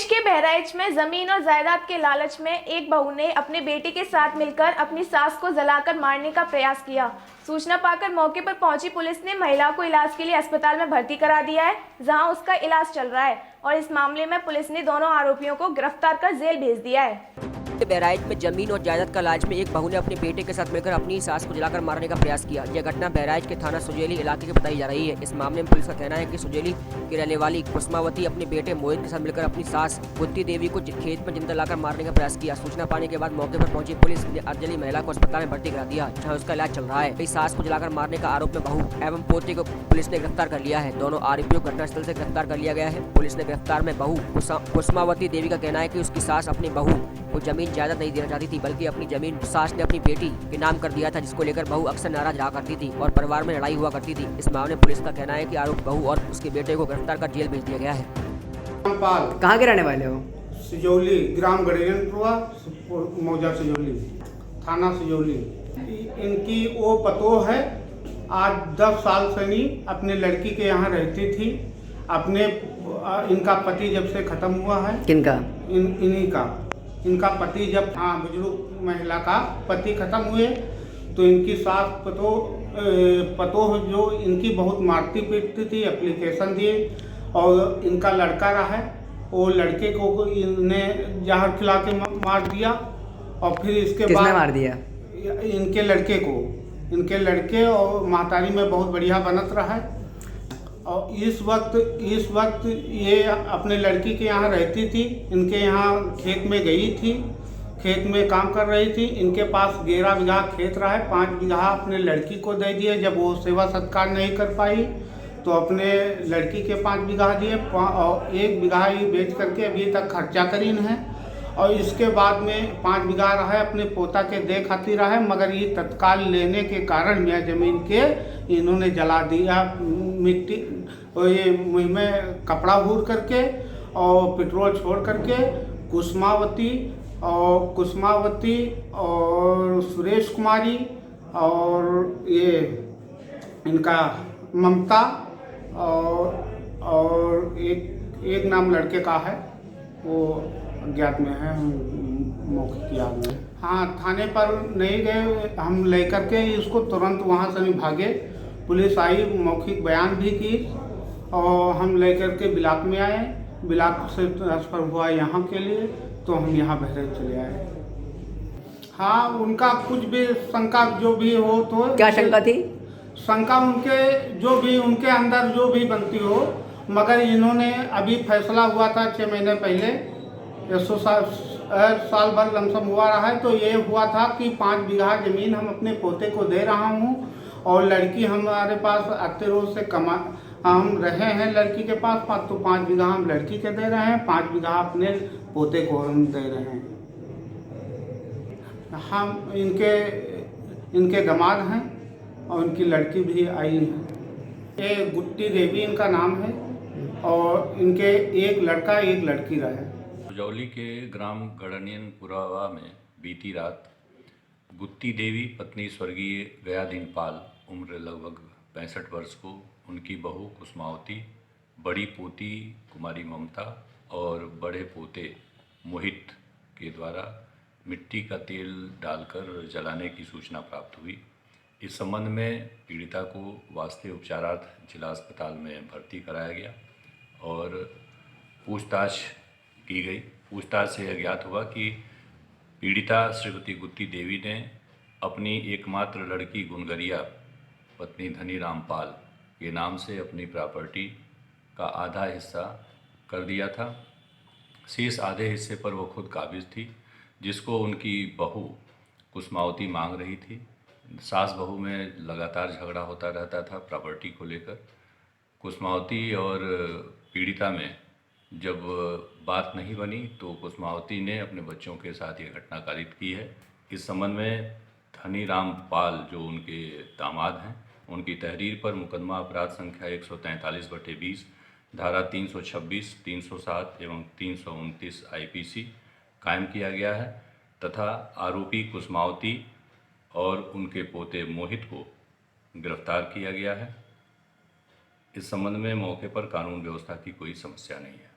प्रदेश के बहराइच में जमीन और जायदाद के लालच में एक बहू ने अपने बेटे के साथ मिलकर अपनी सास को जलाकर मारने का प्रयास किया। सूचना पाकर मौके पर पहुंची पुलिस ने महिला को इलाज के लिए अस्पताल में भर्ती करा दिया है, जहां उसका इलाज चल रहा है और इस मामले में पुलिस ने दोनों आरोपियों को गिरफ्तार कर जेल भेज दिया है। बहराइच में जमीन और जायदाद का लालच में एक बहू ने अपने बेटे के साथ मिलकर अपनी सास को जलाकर मारने का प्रयास किया। यह घटना बहराइच के थाना सुजेली इलाके की बताई जा रही है। इस मामले में पुलिस का कहना है कि सुजेली की रहने वाली कुसुमावती अपने बेटे मोहित के साथ मिलकर अपनी सास गुत्ती देवी को खेत में जिंदा लाकर मारने का प्रयास किया। सूचना पाने के बाद मौके पर पहुंची पुलिस ने अर्जली महिला को अस्पताल में भर्ती करा दिया, जहाँ उसका इलाज चल रहा है। इस सास को जलाकर मारने का आरोप में बहू एवं पोते को पुलिस ने गिरफ्तार कर लिया है। दोनों आरोपियों को घटनास्थल से गिरफ्तार कर लिया गया है। पुलिस ने गिरफ्तार में बहू कुसुमावती देवी का कहना है कि उसकी सास अपनी बहू को जमीन जायदाद नहीं देना चाहती थी, बल्कि अपनी जमीन सास ने अपनी बेटी के नाम कर दिया था, जिसको लेकर बहू अक्सर नाराज रहा करती थी और परिवार में लड़ाई हुआ करती थी। इस मामले में पुलिस का कहना है कि आरोपी बहू और उसके बेटे को गिरफ्तार कर जेल भेज दिया गया है। कहाँ के रहने वाले हो? सिजौली, ग्राम गड़ेरियनपुरा, मौजा सिजौली, थाना सिजौली। इनकी वो पतोह है, आज 10 साल से नहीं अपने लड़की के यहाँ रहती थी। अपने इनका पति जब से खत्म हुआ है, किनका? इन्हीं का। इनका पति जब बुजुर्ग महिला का पति खत्म हुए तो इनकी सास पतोह जो इनकी बहुत मारती पीटती थी। एप्लीकेशन दिए और इनका लड़का रहा है, वो लड़के को इनने जहर खिला के मार दिया। और फिर इसके बाद किसने मार दिया? इनके लड़के और महतारी में बहुत बढ़िया बनत रहा है। और इस वक्त ये अपने लड़की के यहाँ रहती थी। इनके यहाँ खेत में गई थी, खेत में काम कर रही थी। इनके पास 11 बीघा खेत रहा है, 5 बीघा अपने लड़की को दे दिए। जब वो सेवा सत्कार नहीं कर पाई तो अपने लड़की के 5 बीघा दिए और 1 बीघा ही बेच करके अभी तक खर्चा करीन है। और इसके बाद में 5 बीघा रहा है अपने पोता के दे खातिर रहा है, मगर ये तत्काल लेने के कारण यह जमीन के इन्होंने जला दिया। मिट्टी और ये मुँह में कपड़ा भूर करके और पेट्रोल छोड़ करके कुसुमावती और सुरेश कुमारी और ये इनका ममता और एक नाम लड़के का है, वो अज्ञात में है, मौके की याद में। हाँ, थाने पर नहीं गए हम, लेकर के इसको तुरंत वहाँ से नहीं भागे। पुलिस आई, मौखिक बयान भी की और हम लेकर के बिलाक में आए। बिलाक से ट्रांसफ़र हुआ यहाँ के लिए, तो हम यहाँ बहराइच चले आए। हाँ, उनका कुछ भी शंका जो भी हो तो क्या शंका थी? शंका उनके जो भी उनके अंदर जो भी बनती हो, मगर इन्होंने अभी फैसला हुआ था 6 महीने पहले, 100 साल भर लमसम हुआ रहा है। तो ये हुआ था कि 5 बीघा ज़मीन हम अपने पोते को दे रहा हूँ और लड़की हमारे पास आते रोज से हम रहे हैं लड़की के पास, तो 5 बीघा हम लड़की के दे रहे हैं, 5 बीघा अपने पोते को हम दे रहे हैं। हम इनके दामाद हैं और इनकी लड़की भी आई है। ये गुत्ती देवी इनका नाम है और इनके एक लड़का एक लड़की रहे। सुजौली के ग्राम गड़नियनपुरा में बीती रात गुत्ती देवी पत्नी स्वर्गीय गयाधीन पाल उम्र लगभग 65 वर्ष को उनकी बहू कुसुमावती, बड़ी पोती कुमारी ममता और बड़े पोते मोहित के द्वारा मिट्टी का तेल डालकर जलाने की सूचना प्राप्त हुई। इस संबंध में पीड़िता को वास्ते उपचारार्थ जिला अस्पताल में भर्ती कराया गया और पूछताछ की गई। पूछताछ से यह ज्ञात हुआ कि पीड़िता श्रीमती गुत्ती देवी ने अपनी एकमात्र लड़की गुनगरिया पत्नी धनी रामपाल के नाम से अपनी प्रॉपर्टी का आधा हिस्सा कर दिया था। शेष आधे हिस्से पर वो खुद काबिज थी, जिसको उनकी बहू कुसुमावती मांग रही थी। सास बहू में लगातार झगड़ा होता रहता था प्रॉपर्टी को लेकर। कुसुमावती और पीड़िता में जब बात नहीं बनी तो कुसुमावती ने अपने बच्चों के साथ ये घटना कारित की है। इस संबंध में धनी रामपाल जो उनके दामाद हैं, उनकी तहरीर पर मुकदमा अपराध संख्या 143/20 धारा 326, 307 एवं 329 IPC कायम किया गया है तथा आरोपी कुसुमावती और उनके पोते मोहित को गिरफ्तार किया गया है। इस संबंध में मौके पर कानून व्यवस्था की कोई समस्या नहीं है।